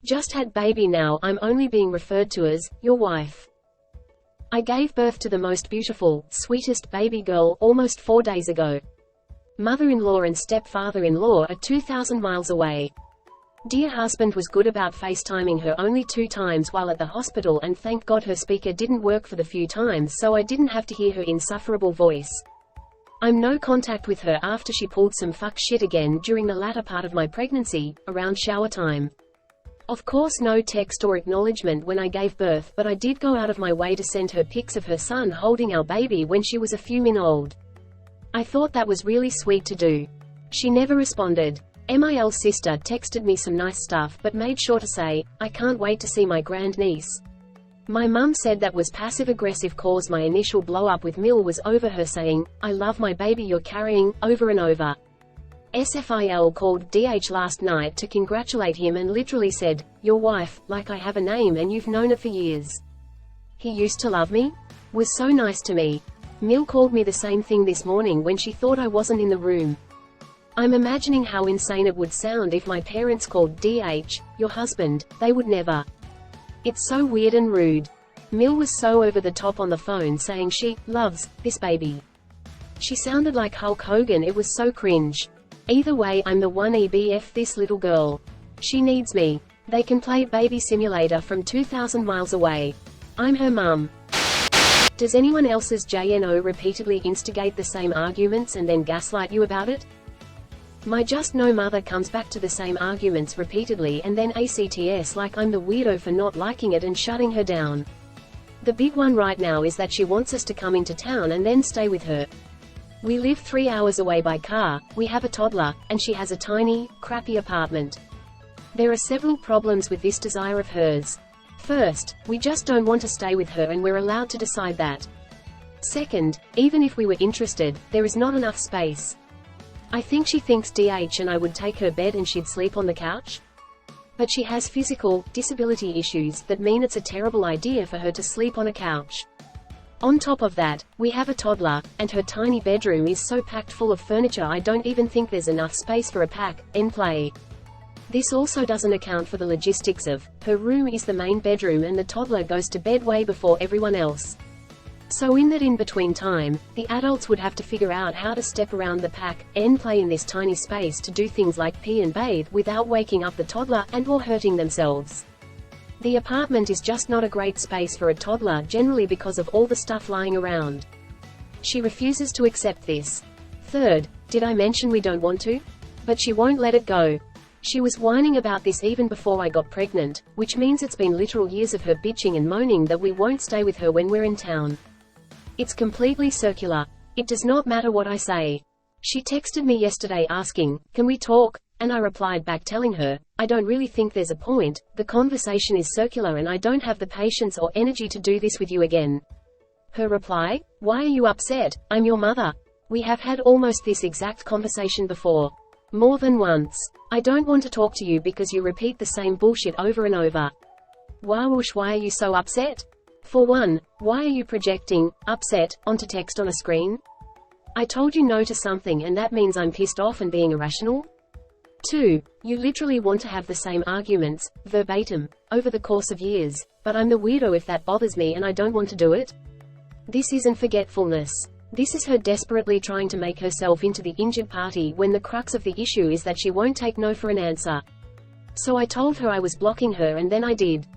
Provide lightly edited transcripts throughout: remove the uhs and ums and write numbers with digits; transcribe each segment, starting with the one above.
Just had baby now, I'm only being referred to as your wife. I gave birth to the most beautiful, sweetest baby girl almost 4 days ago. Mother-in-law and stepfather-in-law are 2,000 miles away. Dear husband was good about FaceTiming her only 2 times while at the hospital, and thank God her speaker didn't work for the few times, so I didn't have to hear her insufferable voice. I'm no contact with her after she pulled some fuck shit again during the latter part of my pregnancy, around shower time. Of course no text or acknowledgement when I gave birth, but I did go out of my way to send her pics of her son holding our baby when she was a few min old. I thought that was really sweet to do. She never responded. MIL's sister texted me some nice stuff but made sure to say, I can't wait to see my grandniece. My mum said that was passive-aggressive cause my initial blow-up with Mil was over her saying, I love my baby you're carrying, over and over. SFIL called DH last night to congratulate him and literally said, your wife, like I have a name and you've known it for years. He used to love me? Was so nice to me. Mil called me the same thing this morning when she thought I wasn't in the room. I'm imagining how insane it would sound if my parents called DH, your husband, they would never. It's so weird and rude. Mil was so over the top on the phone saying she loves this baby. She sounded like Hulk Hogan, it was so cringe. Either way, I'm the one EBF this little girl. She needs me. They can play Baby Simulator from 2,000 miles away. I'm her mum. Does anyone else's JNO repeatedly instigate the same arguments and then gaslight you about it? My Just No mother comes back to the same arguments repeatedly and then ACTS like I'm the weirdo for not liking it and shutting her down. The big one right now is that she wants us to come into town and then stay with her. We live 3 hours away by car, we have a toddler, and she has a tiny, crappy apartment. There are several problems with this desire of hers. First, we just don't want to stay with her and we're allowed to decide that. Second, even if we were interested, there is not enough space. I think she thinks DH and I would take her bed and she'd sleep on the couch. But she has physical disability issues that mean it's a terrible idea for her to sleep on a couch. On top of that, we have a toddler, and her tiny bedroom is so packed full of furniture I don't even think there's enough space for a pack and play. This also doesn't account for the logistics of, her room is the main bedroom and the toddler goes to bed way before everyone else. So in that in-between time, the adults would have to figure out how to step around the pack and play in this tiny space to do things like pee and bathe without waking up the toddler and or hurting themselves. The apartment is just not a great space for a toddler generally because of all the stuff lying around. She refuses to accept this. Third, did I mention we don't want to? But she won't let it go. She was whining about this even before I got pregnant, which means it's been literal years of her bitching and moaning that we won't stay with her when we're in town. It's completely circular. It does not matter what I say. She texted me yesterday asking, can we talk? And I replied back telling her, I don't really think there's a point, the conversation is circular and I don't have the patience or energy to do this with you again. Her reply, why are you upset? I'm your mother. We have had almost this exact conversation before. More than once. I don't want to talk to you because you repeat the same bullshit over and over. Whoosh, why are you so upset? For one, why are you projecting upset onto text on a screen? I told you no to something and that means I'm pissed off and being irrational? 2. You literally want to have the same arguments, verbatim, over the course of years, but I'm the weirdo if that bothers me and I don't want to do it? This isn't forgetfulness. This is her desperately trying to make herself into the injured party when the crux of the issue is that she won't take no for an answer. So I told her I was blocking her and then I did.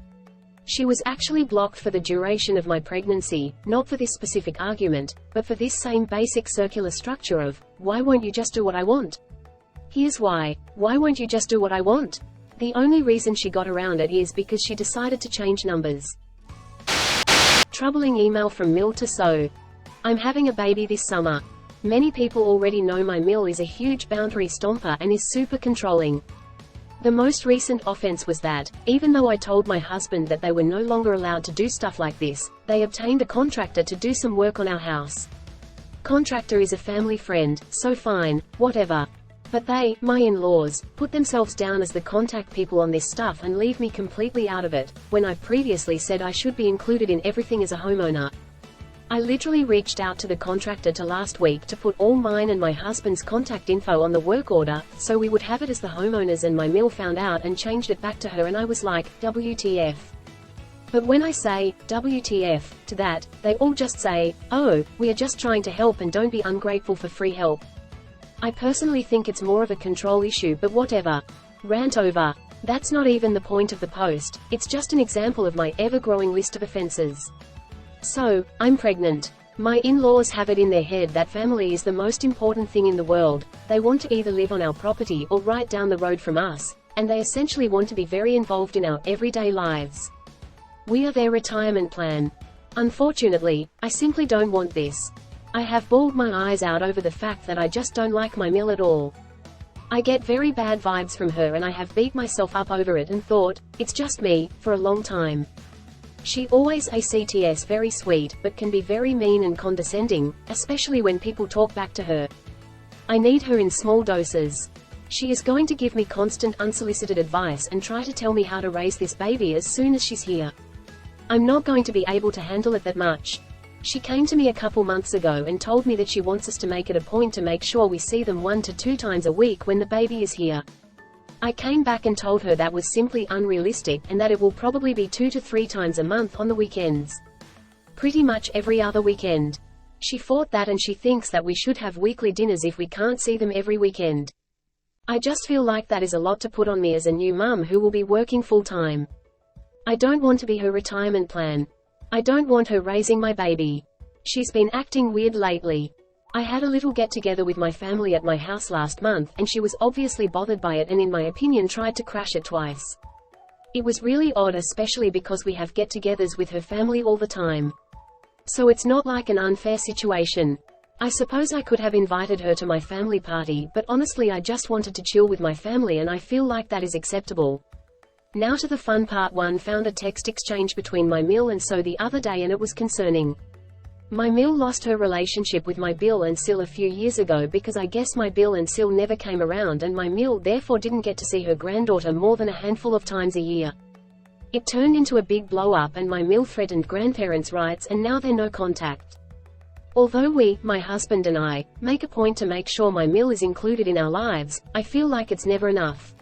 She was actually blocked for the duration of my pregnancy, not for this specific argument, but for this same basic circular structure of, why won't you just do what I want? Here's why. Why won't you just do what I want? The only reason she got around it is because she decided to change numbers. Troubling email from Mil to So. I'm having a baby this summer. Many people already know my Mil is a huge boundary stomper and is super controlling. The most recent offense was that, even though I told my husband that they were no longer allowed to do stuff like this, they obtained a contractor to do some work on our house. Contractor is a family friend, so fine, whatever. But they, my in-laws, put themselves down as the contact people on this stuff and leave me completely out of it, when I previously said I should be included in everything as a homeowner. I literally reached out to the contractor last week to put all mine and my husband's contact info on the work order, so we would have it as the homeowners, and my mill found out and changed it back to her, and I was like, WTF. But when I say, WTF, to that, they all just say, oh, we are just trying to help and don't be ungrateful for free help. I personally think it's more of a control issue, but whatever. Rant over. That's not even the point of the post, it's just an example of my ever-growing list of offenses. So, I'm pregnant. My in-laws have it in their head that family is the most important thing in the world. They want to either live on our property or right down the road from us, and they essentially want to be very involved in our everyday lives. We are their retirement plan. Unfortunately, I simply don't want this. I have bawled my eyes out over the fact that I just don't like my mill at all. I get very bad vibes from her, and I have beat myself up over it and thought, it's just me, for a long time. She always acts very sweet, but can be very mean and condescending, especially when people talk back to her. I need her in small doses. She is going to give me constant unsolicited advice and try to tell me how to raise this baby as soon as she's here. I'm not going to be able to handle it that much. She came to me a couple months ago and told me that she wants us to make it a point to make sure we see them 1 to 2 times a week when the baby is here. I came back and told her that was simply unrealistic, and that it will probably be 2 to 3 times a month on the weekends. Pretty much every other weekend. She fought that, and she thinks that we should have weekly dinners if we can't see them every weekend. I just feel like that is a lot to put on me as a new mum who will be working full-time. I don't want to be her retirement plan. I don't want her raising my baby. She's been acting weird lately. I had a little get-together with my family at my house last month, and she was obviously bothered by it and in my opinion tried to crash it twice. It was really odd, especially because we have get-togethers with her family all the time. So it's not like an unfair situation. I suppose I could have invited her to my family party, but honestly I just wanted to chill with my family, and I feel like that is acceptable. Now to the fun part. 1. Found a text exchange between my mill and So the other day, and it was concerning. My mill lost her relationship with my Bill and Sil a few years ago because I guess my Bill and Sil never came around, and my mill therefore didn't get to see her granddaughter more than a handful of times a year. It turned into a big blow-up, and my mill threatened grandparents' rights, and now they're no contact. Although we, my husband and I, make a point to make sure my mill is included in our lives, I feel like it's never enough.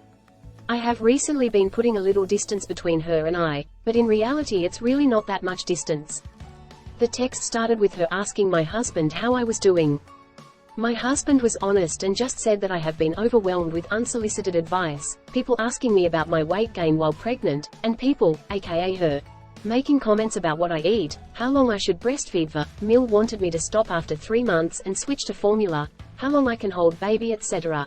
I have recently been putting a little distance between her and I, but in reality it's really not that much distance. The text started with her asking my husband how I was doing. My husband was honest and just said that I have been overwhelmed with unsolicited advice, people asking me about my weight gain while pregnant, and people, aka her, making comments about what I eat, how long I should breastfeed for, Mill wanted me to stop after 3 months and switch to formula, how long I can hold baby, etc.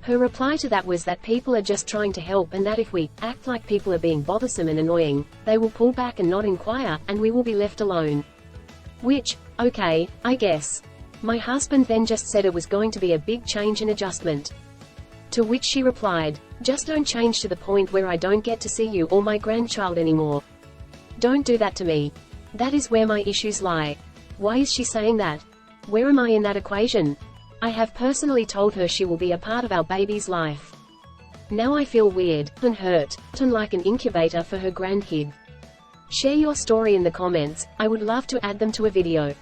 Her reply to that was that people are just trying to help, and that if we act like people are being bothersome and annoying, they will pull back and not inquire, and we will be left alone. Which, okay, I guess. My husband then just said it was going to be a big change and adjustment. To which she replied, just don't change to the point where I don't get to see you or my grandchild anymore. Don't do that to me. That is where my issues lie. Why is she saying that? Where am I in that equation? I have personally told her she will be a part of our baby's life. Now I feel weird and hurt, and like an incubator for her grandkid. Share your story in the comments, I would love to add them to a video.